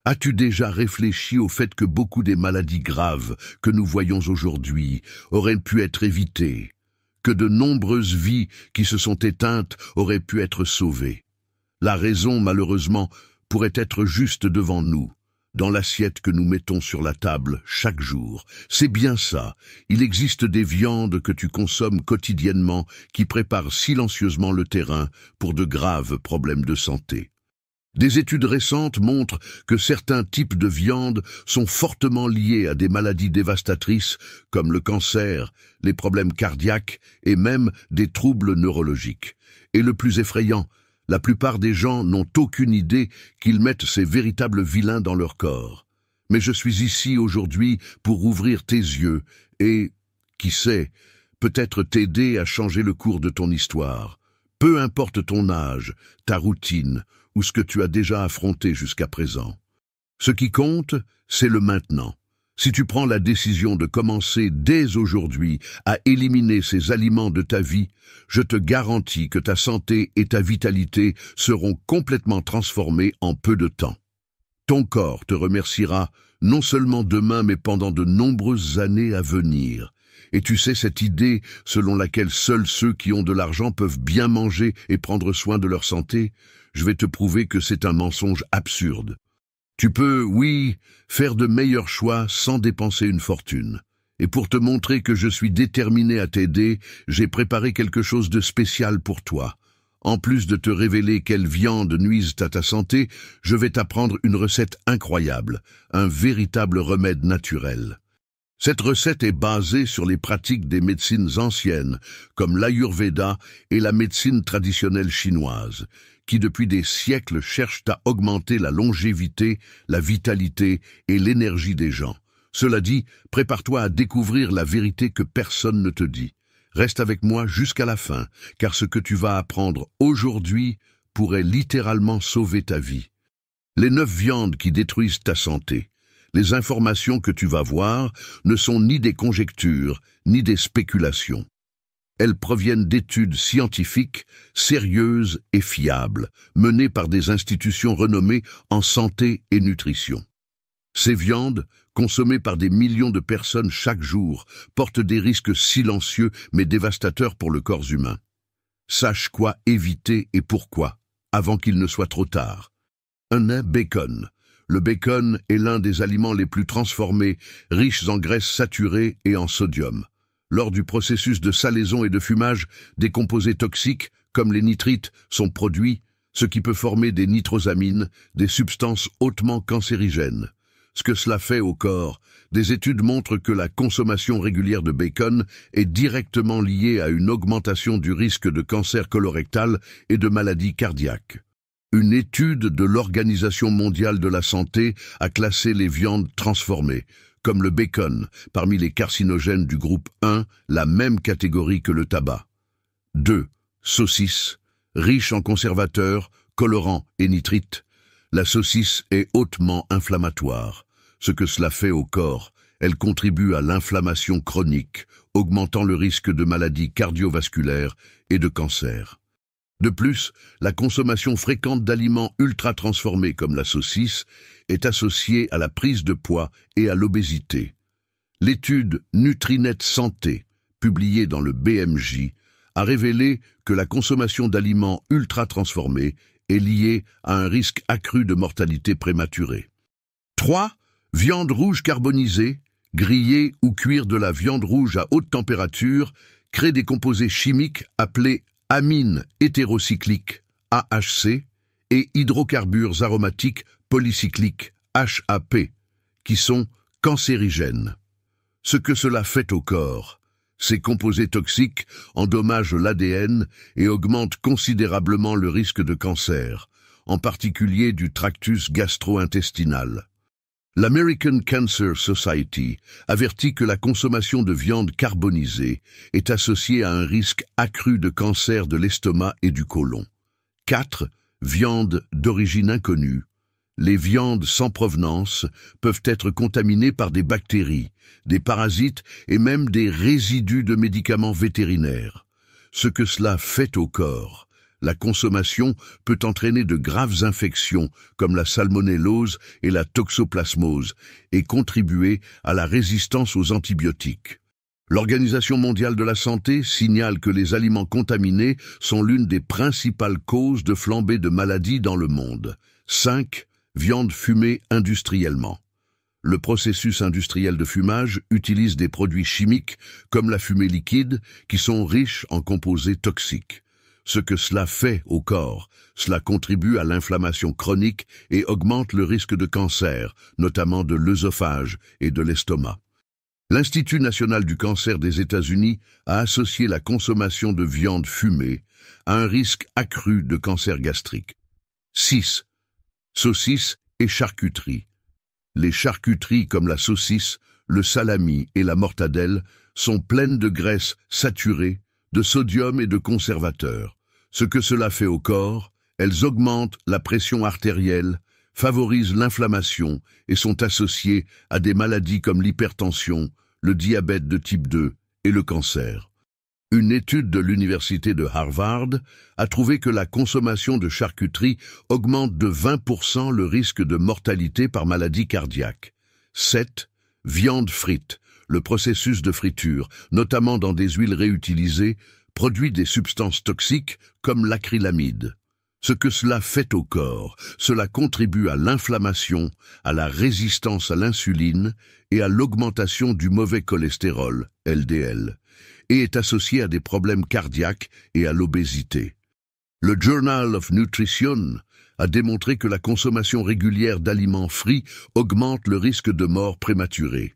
As-tu déjà réfléchi au fait que beaucoup des maladies graves que nous voyons aujourd'hui auraient pu être évitées, que de nombreuses vies qui se sont éteintes auraient pu être sauvées? La raison, malheureusement, pourrait être juste devant nous, dans l'assiette que nous mettons sur la table chaque jour. C'est bien ça. Il existe des viandes que tu consommes quotidiennement qui préparent silencieusement le terrain pour de graves problèmes de santé. Des études récentes montrent que certains types de viande sont fortement liés à des maladies dévastatrices comme le cancer, les problèmes cardiaques et même des troubles neurologiques. Et le plus effrayant, la plupart des gens n'ont aucune idée qu'ils mettent ces véritables vilains dans leur corps. Mais je suis ici aujourd'hui pour ouvrir tes yeux et, qui sait, peut-être t'aider à changer le cours de ton histoire. Peu importe ton âge, ta routine ou ce que tu as déjà affronté jusqu'à présent. Ce qui compte, c'est le maintenant. Si tu prends la décision de commencer dès aujourd'hui à éliminer ces aliments de ta vie, je te garantis que ta santé et ta vitalité seront complètement transformées en peu de temps. Ton corps te remerciera non seulement demain mais pendant de nombreuses années à venir. Et tu sais cette idée selon laquelle seuls ceux qui ont de l'argent peuvent bien manger et prendre soin de leur santé, je vais te prouver que c'est un mensonge absurde. Tu peux, oui, faire de meilleurs choix sans dépenser une fortune. Et pour te montrer que je suis déterminé à t'aider, j'ai préparé quelque chose de spécial pour toi. En plus de te révéler quelles viandes nuisent à ta santé, je vais t'apprendre une recette incroyable, un véritable remède naturel. Cette recette est basée sur les pratiques des médecines anciennes, comme l'Ayurveda et la médecine traditionnelle chinoise, qui depuis des siècles cherchent à augmenter la longévité, la vitalité et l'énergie des gens. Cela dit, prépare-toi à découvrir la vérité que personne ne te dit. Reste avec moi jusqu'à la fin, car ce que tu vas apprendre aujourd'hui pourrait littéralement sauver ta vie. Les 9 viandes qui détruisent ta santé. Les informations que tu vas voir ne sont ni des conjectures, ni des spéculations. Elles proviennent d'études scientifiques, sérieuses et fiables, menées par des institutions renommées en santé et nutrition. Ces viandes, consommées par des millions de personnes chaque jour, portent des risques silencieux mais dévastateurs pour le corps humain. Sache quoi éviter et pourquoi, avant qu'il ne soit trop tard. 1. Bacon. Le bacon est l'un des aliments les plus transformés, riches en graisses saturées et en sodium. Lors du processus de salaison et de fumage, des composés toxiques, comme les nitrites, sont produits, ce qui peut former des nitrosamines, des substances hautement cancérigènes. Ce que cela fait au corps, des études montrent que la consommation régulière de bacon est directement liée à une augmentation du risque de cancer colorectal et de maladies cardiaques. Une étude de l'Organisation mondiale de la santé a classé les viandes transformées, comme le bacon, parmi les carcinogènes du groupe 1, la même catégorie que le tabac. 2. Saucisse. Riche en conservateurs, colorants et nitrites, la saucisse est hautement inflammatoire. Ce que cela fait au corps, elle contribue à l'inflammation chronique, augmentant le risque de maladies cardiovasculaires et de cancer. De plus, la consommation fréquente d'aliments ultra transformés comme la saucisse est associée à la prise de poids et à l'obésité. L'étude Nutrinet Santé, publiée dans le BMJ, a révélé que la consommation d'aliments ultra transformés est liée à un risque accru de mortalité prématurée. 3. Viande rouge carbonisée. Griller ou cuire de la viande rouge à haute température crée des composés chimiques appelés amines hétérocycliques, AHC, et hydrocarbures aromatiques polycycliques, HAP, qui sont cancérigènes. Ce que cela fait au corps, ces composés toxiques endommagent l'ADN et augmentent considérablement le risque de cancer, en particulier du tractus gastro-intestinal. L'American Cancer Society avertit que la consommation de viande carbonisée est associée à un risque accru de cancer de l'estomac et du côlon. 4. Viande d'origine inconnue. Les viandes sans provenance peuvent être contaminées par des bactéries, des parasites et même des résidus de médicaments vétérinaires. Ce que cela fait au corps, La consommation peut entraîner de graves infections comme la salmonellose et la toxoplasmose et contribuer à la résistance aux antibiotiques. L'Organisation mondiale de la santé signale que les aliments contaminés sont l'une des principales causes de flambée de maladies dans le monde. 5. Viande fumée industriellement. Le processus industriel de fumage utilise des produits chimiques comme la fumée liquide qui sont riches en composés toxiques. Ce que cela fait au corps, cela contribue à l'inflammation chronique et augmente le risque de cancer, notamment de l'œsophage et de l'estomac. L'Institut national du cancer des États-Unis a associé la consommation de viande fumée à un risque accru de cancer gastrique. 6. Saucisses et charcuterie. Les charcuteries comme la saucisse, le salami et la mortadelle sont pleines de graisses saturées, de sodium et de conservateurs. Ce que cela fait au corps, elles augmentent la pression artérielle, favorisent l'inflammation et sont associées à des maladies comme l'hypertension, le diabète de type 2 et le cancer. Une étude de l'université de Harvard a trouvé que la consommation de charcuterie augmente de 20% le risque de mortalité par maladie cardiaque. 7. Viande frite. Le processus de friture, notamment dans des huiles réutilisées, produit des substances toxiques comme l'acrylamide. Ce que cela fait au corps, cela contribue à l'inflammation, à la résistance à l'insuline et à l'augmentation du mauvais cholestérol, LDL, et est associé à des problèmes cardiaques et à l'obésité. Le Journal of Nutrition a démontré que la consommation régulière d'aliments frits augmente le risque de mort prématurée.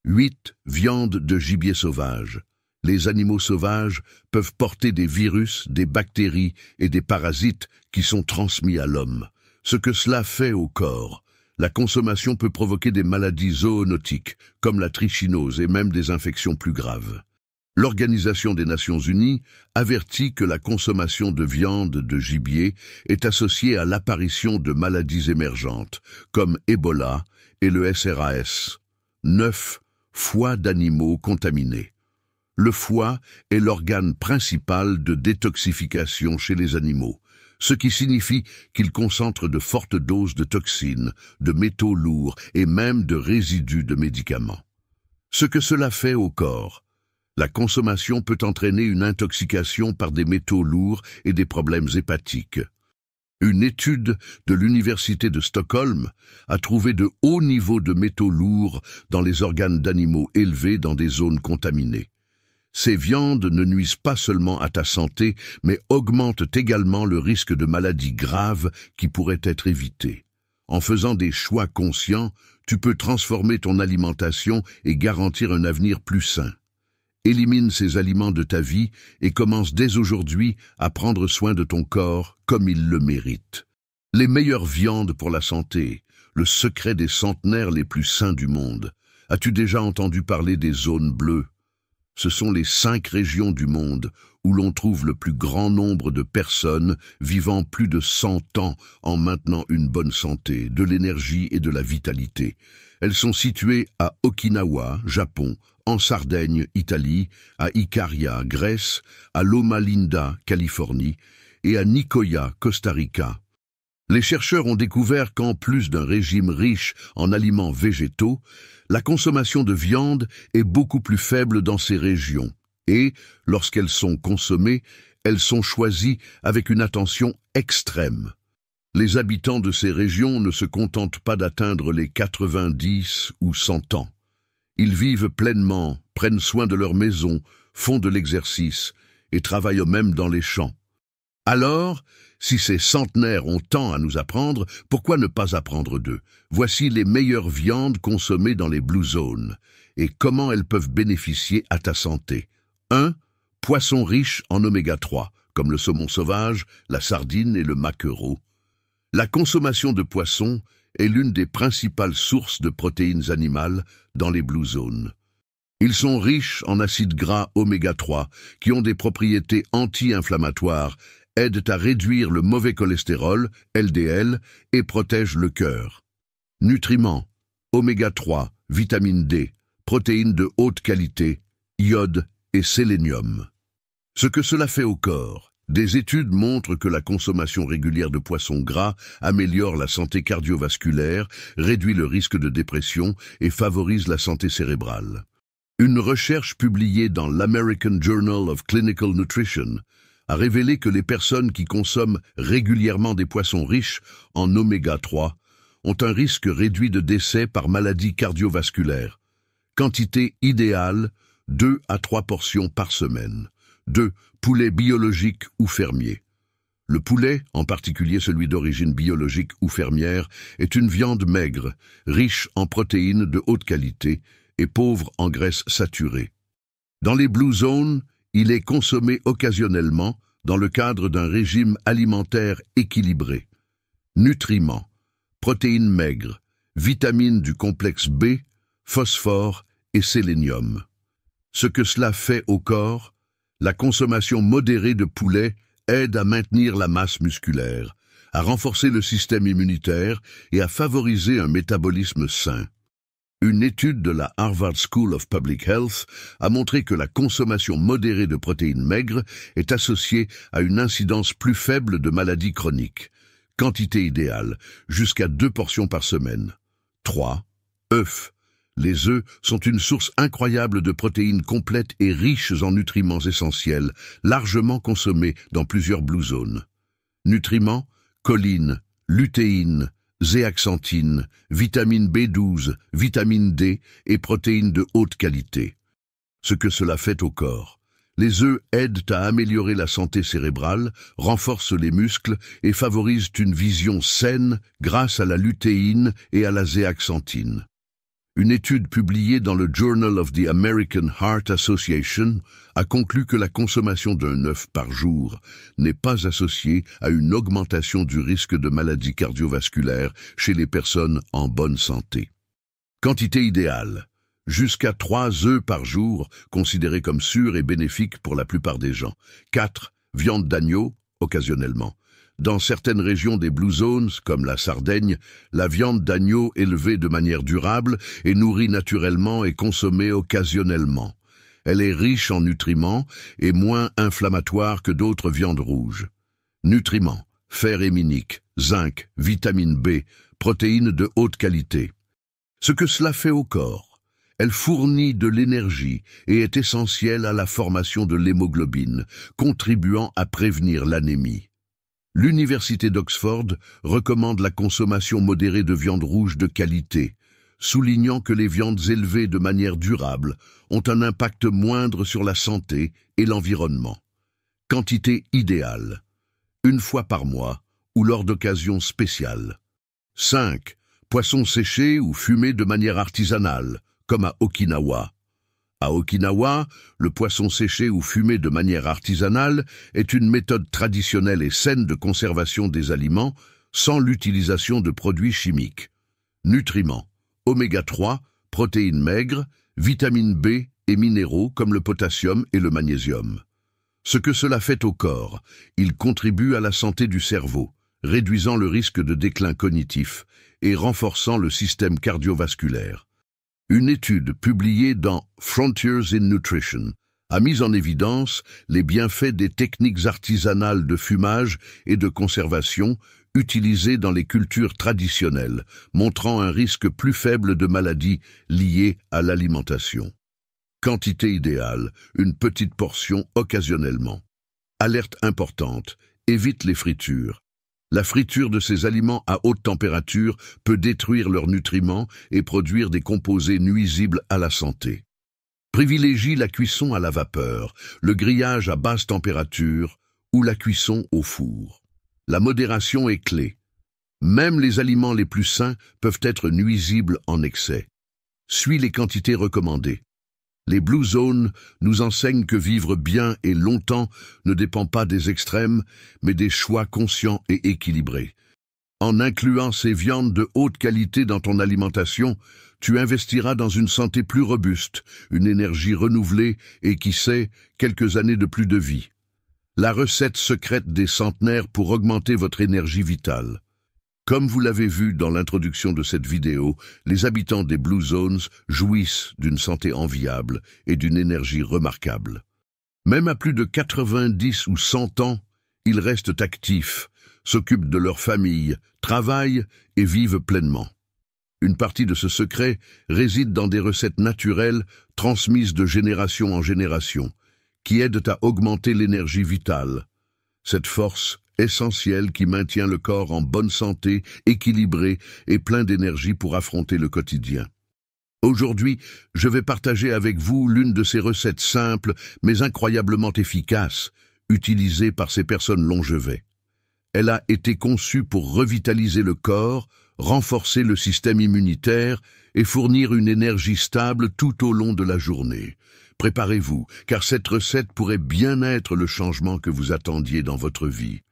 8. Viande de gibier sauvage. Les animaux sauvages peuvent porter des virus, des bactéries et des parasites qui sont transmis à l'homme. Ce que cela fait au corps, la consommation peut provoquer des maladies zoonotiques, comme la trichinose et même des infections plus graves. L'Organisation des Nations Unies avertit que la consommation de viande de gibier est associée à l'apparition de maladies émergentes, comme Ebola et le SRAS. 9. Foie d'animaux contaminés. Le foie est l'organe principal de détoxification chez les animaux, ce qui signifie qu'il concentre de fortes doses de toxines, de métaux lourds et même de résidus de médicaments. Ce que cela fait au corps, la consommation peut entraîner une intoxication par des métaux lourds et des problèmes hépatiques. Une étude de l'Université de Stockholm a trouvé de hauts niveaux de métaux lourds dans les organes d'animaux élevés dans des zones contaminées. Ces viandes ne nuisent pas seulement à ta santé, mais augmentent également le risque de maladies graves qui pourraient être évitées. En faisant des choix conscients, tu peux transformer ton alimentation et garantir un avenir plus sain. Élimine ces aliments de ta vie et commence dès aujourd'hui à prendre soin de ton corps comme il le mérite. Les meilleures viandes pour la santé, le secret des centenaires les plus sains du monde. As-tu déjà entendu parler des zones bleues? Ce sont les 5 régions du monde où l'on trouve le plus grand nombre de personnes vivant plus de 100 ans en maintenant une bonne santé, de l'énergie et de la vitalité. Elles sont situées à Okinawa, Japon, en Sardaigne, Italie, à Icaria, Grèce, à Loma Linda, Californie, et à Nicoya, Costa Rica. Les chercheurs ont découvert qu'en plus d'un régime riche en aliments végétaux, la consommation de viande est beaucoup plus faible dans ces régions et, lorsqu'elles sont consommées, elles sont choisies avec une attention extrême. Les habitants de ces régions ne se contentent pas d'atteindre les 90 ou 100 ans. Ils vivent pleinement, prennent soin de leur maison, font de l'exercice et travaillent même dans les champs. Alors, si ces centenaires ont tant à nous apprendre, pourquoi ne pas apprendre d'eux? Voici les meilleures viandes consommées dans les Blue Zones et comment elles peuvent bénéficier à ta santé. 1. Poissons riches en oméga 3, comme le saumon sauvage, la sardine et le maquereau. La consommation de poissons est l'une des principales sources de protéines animales dans les Blue Zones. Ils sont riches en acides gras oméga 3 qui ont des propriétés anti-inflammatoires, aident à réduire le mauvais cholestérol, LDL, et protègent le cœur. Nutriments, oméga 3, vitamine D, protéines de haute qualité, iode et sélénium. Ce que cela fait au corps, Des études montrent que la consommation régulière de poissons gras améliore la santé cardiovasculaire, réduit le risque de dépression et favorise la santé cérébrale. Une recherche publiée dans l'American Journal of Clinical Nutrition a révélé que les personnes qui consomment régulièrement des poissons riches en oméga 3 ont un risque réduit de décès par maladie cardiovasculaire. Quantité idéale, 2 à 3 portions par semaine. 2. Poulet biologique ou fermier. Le poulet, en particulier celui d'origine biologique ou fermière, est une viande maigre, riche en protéines de haute qualité et pauvre en graisses saturées. Dans les Blue Zones, il est consommé occasionnellement dans le cadre d'un régime alimentaire équilibré. Nutriments, protéines maigres, vitamines du complexe B, phosphore et sélénium. Ce que cela fait au corps, la consommation modérée de poulet aide à maintenir la masse musculaire, à renforcer le système immunitaire et à favoriser un métabolisme sain. Une étude de la Harvard School of Public Health a montré que la consommation modérée de protéines maigres est associée à une incidence plus faible de maladies chroniques. Quantité idéale, jusqu'à 2 portions par semaine. 3. œufs. Les œufs sont une source incroyable de protéines complètes et riches en nutriments essentiels, largement consommés dans plusieurs Blue Zones. Nutriments, choline, lutéine, zéaxanthine, vitamine B12, vitamine D et protéines de haute qualité. Ce que cela fait au corps. Les œufs aident à améliorer la santé cérébrale, renforcent les muscles et favorisent une vision saine grâce à la lutéine et à la zéaxanthine. Une étude publiée dans le Journal of the American Heart Association a conclu que la consommation d'un œuf par jour n'est pas associée à une augmentation du risque de maladies cardiovasculaires chez les personnes en bonne santé. Quantité idéale. Jusqu'à 3 œufs par jour, considérés comme sûrs et bénéfiques pour la plupart des gens. 4. Viande d'agneau, occasionnellement. Dans certaines régions des Blue Zones, comme la Sardaigne, la viande d'agneau élevée de manière durable est nourrie naturellement et consommée occasionnellement. Elle est riche en nutriments et moins inflammatoire que d'autres viandes rouges. Nutriments, fer héminique, zinc, vitamine B, protéines de haute qualité. Ce que cela fait au corps. Elle fournit de l'énergie et est essentielle à la formation de l'hémoglobine, contribuant à prévenir l'anémie. L'Université d'Oxford recommande la consommation modérée de viande rouge de qualité, soulignant que les viandes élevées de manière durable ont un impact moindre sur la santé et l'environnement. Quantité idéale, 1 fois par mois ou lors d'occasions spéciales. 5. Poissons séchés ou fumés de manière artisanale, comme à Okinawa. À Okinawa, le poisson séché ou fumé de manière artisanale est une méthode traditionnelle et saine de conservation des aliments sans l'utilisation de produits chimiques. Nutriments, oméga 3, protéines maigres, vitamine B et minéraux comme le potassium et le magnésium. Ce que cela fait au corps, il contribue à la santé du cerveau, réduisant le risque de déclin cognitif et renforçant le système cardiovasculaire. Une étude publiée dans Frontiers in Nutrition a mis en évidence les bienfaits des techniques artisanales de fumage et de conservation utilisées dans les cultures traditionnelles, montrant un risque plus faible de maladies liées à l'alimentation. Quantité idéale, une petite portion occasionnellement. Alerte importante, évite les fritures. La friture de ces aliments à haute température peut détruire leurs nutriments et produire des composés nuisibles à la santé. Privilégie la cuisson à la vapeur, le grillage à basse température ou la cuisson au four. La modération est clé. Même les aliments les plus sains peuvent être nuisibles en excès. Suis les quantités recommandées. Les Blue Zones nous enseignent que vivre bien et longtemps ne dépend pas des extrêmes, mais des choix conscients et équilibrés. En incluant ces viandes de haute qualité dans ton alimentation, tu investiras dans une santé plus robuste, une énergie renouvelée et, qui sait, quelques années de plus de vie. La recette secrète des centenaires pour augmenter votre énergie vitale. Comme vous l'avez vu dans l'introduction de cette vidéo, les habitants des Blue Zones jouissent d'une santé enviable et d'une énergie remarquable. Même à plus de 90 ou 100 ans, ils restent actifs, s'occupent de leur famille, travaillent et vivent pleinement. Une partie de ce secret réside dans des recettes naturelles transmises de génération en génération, qui aident à augmenter l'énergie vitale. Cette force essentielle qui maintient le corps en bonne santé, équilibré et plein d'énergie pour affronter le quotidien. Aujourd'hui, je vais partager avec vous l'une de ces recettes simples mais incroyablement efficaces, utilisées par ces personnes longevées. Elle a été conçue pour revitaliser le corps, renforcer le système immunitaire et fournir une énergie stable tout au long de la journée. Préparez-vous, car cette recette pourrait bien être le changement que vous attendiez dans votre vie.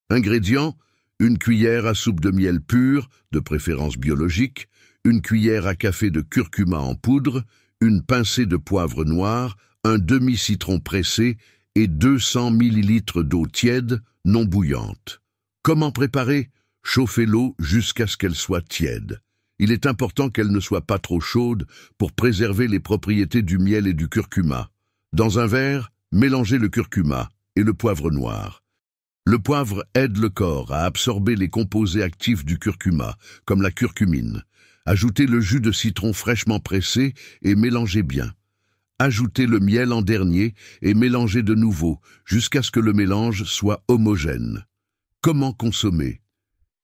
Ingrédients: une cuillère à soupe de miel pur, de préférence biologique, une cuillère à café de curcuma en poudre, une pincée de poivre noir, un demi-citron pressé et 200 ml d'eau tiède, non bouillante. Comment préparer? Chauffez l'eau jusqu'à ce qu'elle soit tiède. Il est important qu'elle ne soit pas trop chaude pour préserver les propriétés du miel et du curcuma. Dans un verre, mélangez le curcuma et le poivre noir. Le poivre aide le corps à absorber les composés actifs du curcuma, comme la curcumine. Ajoutez le jus de citron fraîchement pressé et mélangez bien. Ajoutez le miel en dernier et mélangez de nouveau jusqu'à ce que le mélange soit homogène. Comment consommer?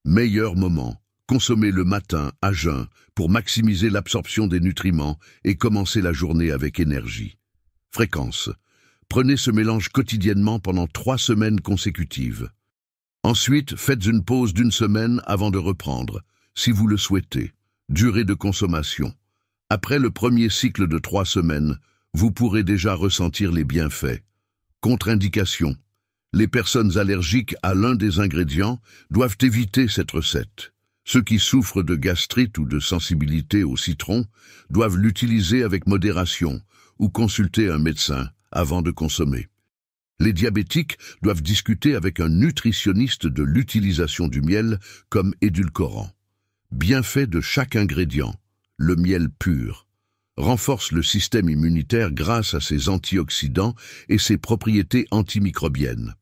Meilleur moment: consommez le matin à jeun pour maximiser l'absorption des nutriments et commencer la journée avec énergie. Fréquence: prenez ce mélange quotidiennement pendant 3 semaines consécutives. Ensuite, faites une pause d'1 semaine avant de reprendre, si vous le souhaitez. Durée de consommation: après le premier cycle de 3 semaines, vous pourrez déjà ressentir les bienfaits. Contre-indication: les personnes allergiques à l'un des ingrédients doivent éviter cette recette. Ceux qui souffrent de gastrite ou de sensibilité au citron doivent l'utiliser avec modération ou consulter un médecin avant de consommer. Les diabétiques doivent discuter avec un nutritionniste de l'utilisation du miel comme édulcorant. Bienfaits de chaque ingrédient: le miel pur renforce le système immunitaire grâce à ses antioxydants et ses propriétés antimicrobiennes.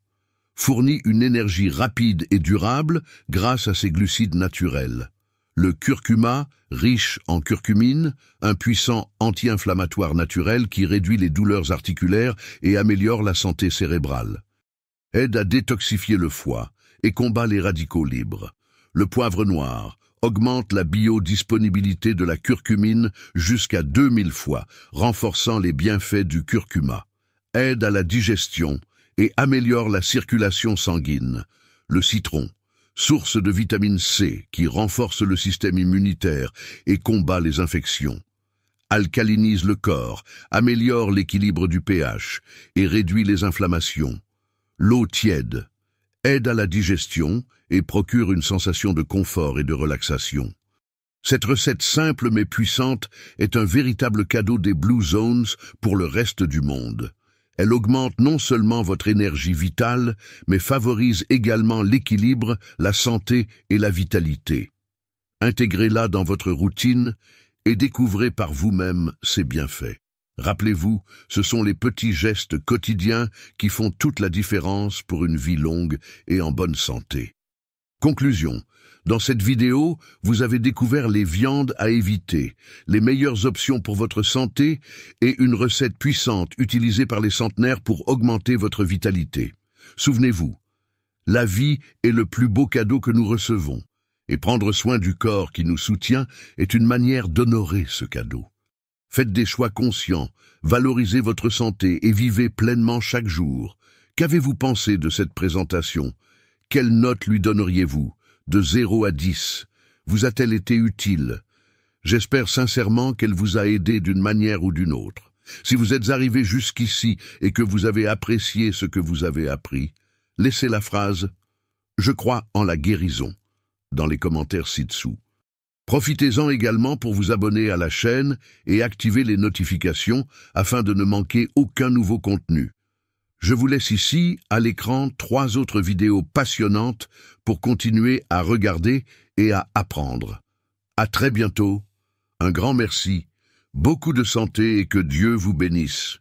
Fournit une énergie rapide et durable grâce à ses glucides naturels. Le curcuma, riche en curcumine, un puissant anti-inflammatoire naturel qui réduit les douleurs articulaires et améliore la santé cérébrale. Aide à détoxifier le foie et combat les radicaux libres. Le poivre noir augmente la biodisponibilité de la curcumine jusqu'à 2000 fois, renforçant les bienfaits du curcuma. Aide à la digestion et améliore la circulation sanguine. Le citron, source de vitamine C qui renforce le système immunitaire et combat les infections. Alcalinise le corps, améliore l'équilibre du pH et réduit les inflammations. L'eau tiède aide à la digestion et procure une sensation de confort et de relaxation. Cette recette simple mais puissante est un véritable cadeau des Blue Zones pour le reste du monde. Elle augmente non seulement votre énergie vitale, mais favorise également l'équilibre, la santé et la vitalité. Intégrez-la dans votre routine et découvrez par vous-même ses bienfaits. Rappelez-vous, ce sont les petits gestes quotidiens qui font toute la différence pour une vie longue et en bonne santé. Conclusion: dans cette vidéo, vous avez découvert les viandes à éviter, les meilleures options pour votre santé et une recette puissante utilisée par les centenaires pour augmenter votre vitalité. Souvenez-vous, la vie est le plus beau cadeau que nous recevons, et prendre soin du corps qui nous soutient est une manière d'honorer ce cadeau. Faites des choix conscients, valorisez votre santé et vivez pleinement chaque jour. Qu'avez-vous pensé de cette présentation? Quelle note lui donneriez-vous? De 0 à 10. Vous a-t-elle été utile? J'espère sincèrement qu'elle vous a aidé d'une manière ou d'une autre. Si vous êtes arrivé jusqu'ici et que vous avez apprécié ce que vous avez appris, laissez la phrase « Je crois en la guérison » dans les commentaires ci-dessous. Profitez-en également pour vous abonner à la chaîne et activer les notifications afin de ne manquer aucun nouveau contenu. Je vous laisse ici, à l'écran, 3 autres vidéos passionnantes pour continuer à regarder et à apprendre. À très bientôt. Un grand merci, beaucoup de santé et que Dieu vous bénisse.